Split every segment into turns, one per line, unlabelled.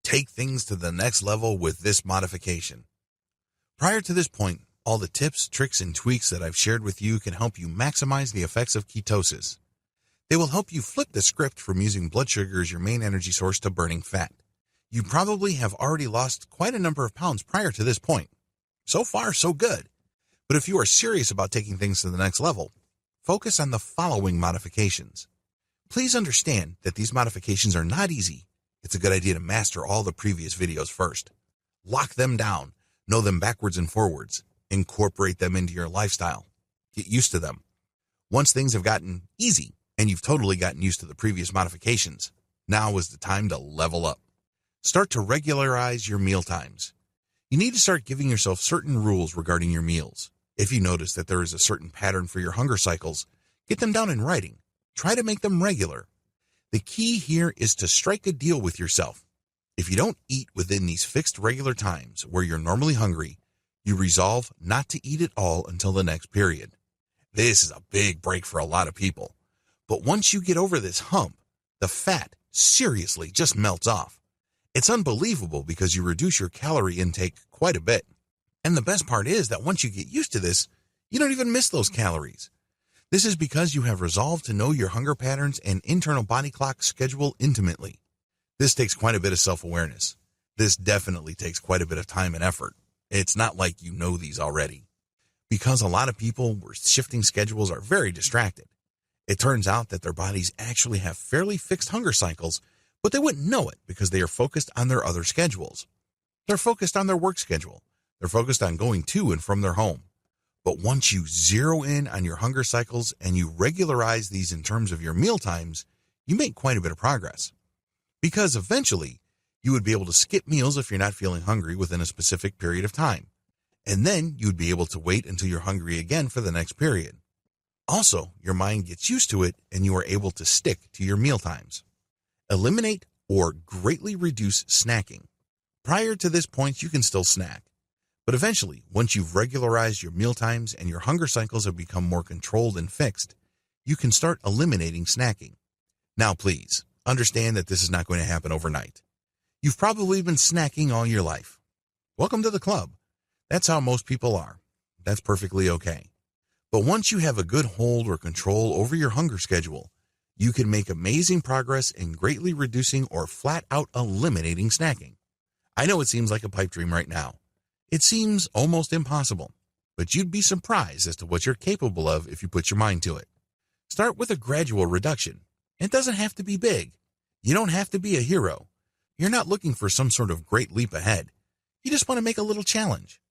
take things to the next level with this modification. Prior to this point, all the tips, tricks, and tweaks that I've shared with you can help you maximize the effects of ketosis. They will help you flip the script from using blood sugar as your main energy source to burning fat. You probably have already lost quite a number of pounds prior to this point. So far, so good. But if you are serious about taking things to the next level, focus on the following modifications. Please understand that these modifications are not easy. It's a good idea to master all the previous videos first. Lock them down, know them backwards and forwards, incorporate them into your lifestyle. Get used to them. Once things have gotten easy and you've totally gotten used to the previous modifications, now is the time to level up. Start to regularize your meal times. You need to start giving yourself certain rules regarding your meals. If you notice that there is a certain pattern for your hunger cycles, get them down in writing. Try to make them regular. The key here is to strike a deal with yourself. If you don't eat within these fixed regular times where you're normally hungry, you resolve not to eat at all until the next period. This is a big break for a lot of people. But once you get over this hump, the fat seriously just melts off. It's unbelievable because you reduce your calorie intake quite a bit. And the best part is that once you get used to this, you don't even miss those calories. This is because you have resolved to know your hunger patterns and internal body clock schedule intimately. This takes quite a bit of self-awareness. This definitely takes quite a bit of time and effort. It's not like you know these already. Because a lot of people with shifting schedules are very distracted. It turns out that their bodies actually have fairly fixed hunger cycles, but they wouldn't know it because they are focused on their other schedules. They're focused on their work schedule. They're focused on going to and from their home. But once you zero in on your hunger cycles and you regularize these in terms of your meal times, you make quite a bit of progress. Because eventually, you would be able to skip meals if you're not feeling hungry within a specific period of time. And then you would be able to wait until you're hungry again for the next period. Also, your mind gets used to it and you are able to stick to your meal times. Eliminate or greatly reduce snacking. Prior to this point, you can still snack. But eventually, once you've regularized your meal times and your hunger cycles have become more controlled and fixed, you can start eliminating snacking. Now, please, understand that this is not going to happen overnight. You've probably been snacking all your life. Welcome to the club. That's how most people are. That's perfectly okay. But once you have a good hold or control over your hunger schedule, you can make amazing progress in greatly reducing or flat out eliminating snacking. I know it seems like a pipe dream right now. It seems almost impossible, but you'd be surprised as to what you're capable of if you put your mind to it. Start with a gradual reduction. It doesn't have to be big. You don't have to be a hero. You're not looking for some sort of great leap ahead. You just want to make a little challenge.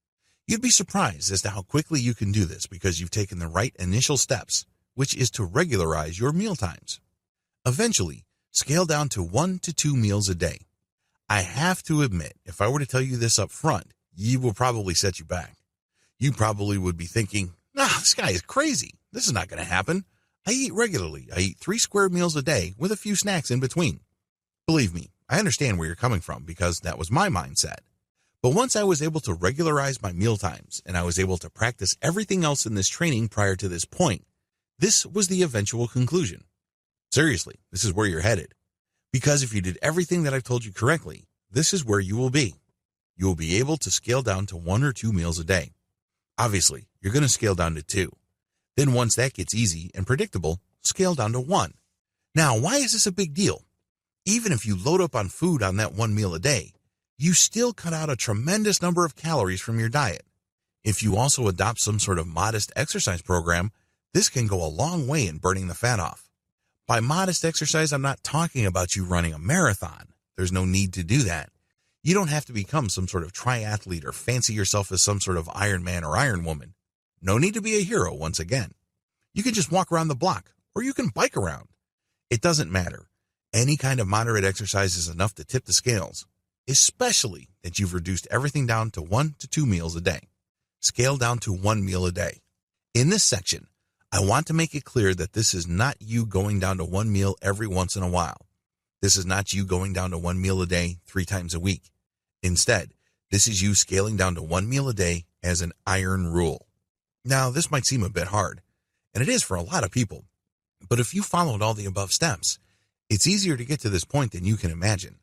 You'd be surprised as to how quickly you can do this because you've taken the right initial steps, which is to regularize your meal times. Eventually, scale down to 1 to 2 meals a day. I have to admit, if I were to tell you this up front, you will probably set you back. You probably would be thinking, this guy is crazy. This is not going to happen. I eat regularly. I eat 3 square meals a day with a few snacks in between. Believe me, I understand where you're coming from because that was my mindset. But once I was able to regularize my meal times and I was able to practice everything else in this training prior to this point, this was the eventual conclusion. Seriously, this is where you're headed. Because if you did everything that I've told you correctly, this is where you will be. You will be able to scale down to 1 or 2 meals a day. Obviously, you're going to scale down to 2. Then once that gets easy and predictable, scale down to 1. Now, why is this a big deal? Even if you load up on food on that 1 meal a day, you still cut out a tremendous number of calories from your diet. If you also adopt some sort of modest exercise program, this can go a long way in burning the fat off. By modest exercise, I'm not talking about you running a marathon. There's no need to do that. You don't have to become some sort of triathlete or fancy yourself as some sort of Iron Man or Iron Woman. No need to be a hero once again. You can just walk around the block, or you can bike around. It doesn't matter. Any kind of moderate exercise is enough to tip the scales, especially that you've reduced everything down to 1 to 2 meals a day. Scale down to 1 meal a day. In this section, I want to make it clear that this is not you going down to 1 meal every once in a while. This is not you going down to 1 meal a day 3 times a week. Instead, this is you scaling down to 1 meal a day as an iron rule. Now, this might seem a bit hard, and it is for a lot of people, but if you followed all the above steps, it's easier to get to this point than you can imagine.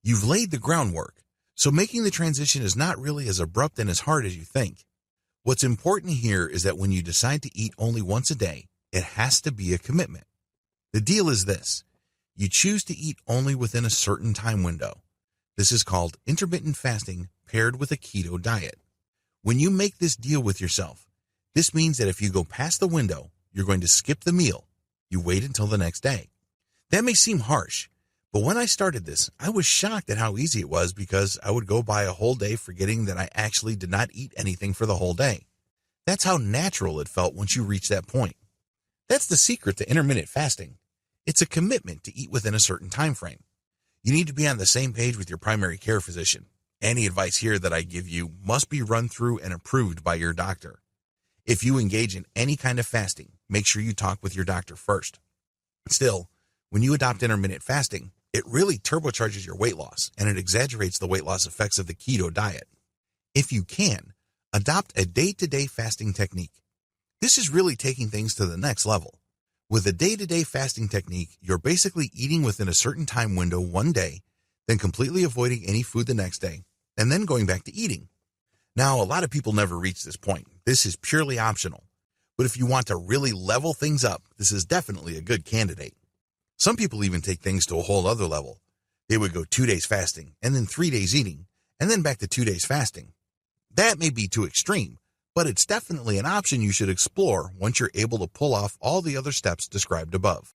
You've laid the groundwork, so making the transition is not really as abrupt and as hard as you think. What's important here is that when you decide to eat only once a day, it has to be a commitment. The deal is this: you choose to eat only within a certain time window. This is called intermittent fasting paired with a keto diet. When you make this deal with yourself, this means that if you go past the window, you're going to skip the meal. You wait until the next day. That may seem harsh, but when I started this, I was shocked at how easy it was because I would go by a whole day forgetting that I actually did not eat anything for the whole day. That's how natural it felt once you reach that point. That's the secret to intermittent fasting. It's a commitment to eat within a certain time frame. You need to be on the same page with your primary care physician. Any advice here that I give you must be run through and approved by your doctor. If you engage in any kind of fasting, make sure you talk with your doctor first. Still, when you adopt intermittent fasting, it really turbocharges your weight loss and it exaggerates the weight loss effects of the keto diet. If you can, adopt a day-to-day fasting technique. This is really taking things to the next level. With a day-to-day fasting technique, you're basically eating within a certain time window one day, then completely avoiding any food the next day, and then going back to eating. Now, a lot of people never reach this point. This is purely optional. But if you want to really level things up, this is definitely a good candidate. Some people even take things to a whole other level. They would go 2 days fasting, and then 3 days eating, and then back to 2 days fasting. That may be too extreme, but it's definitely an option you should explore once you're able to pull off all the other steps described above.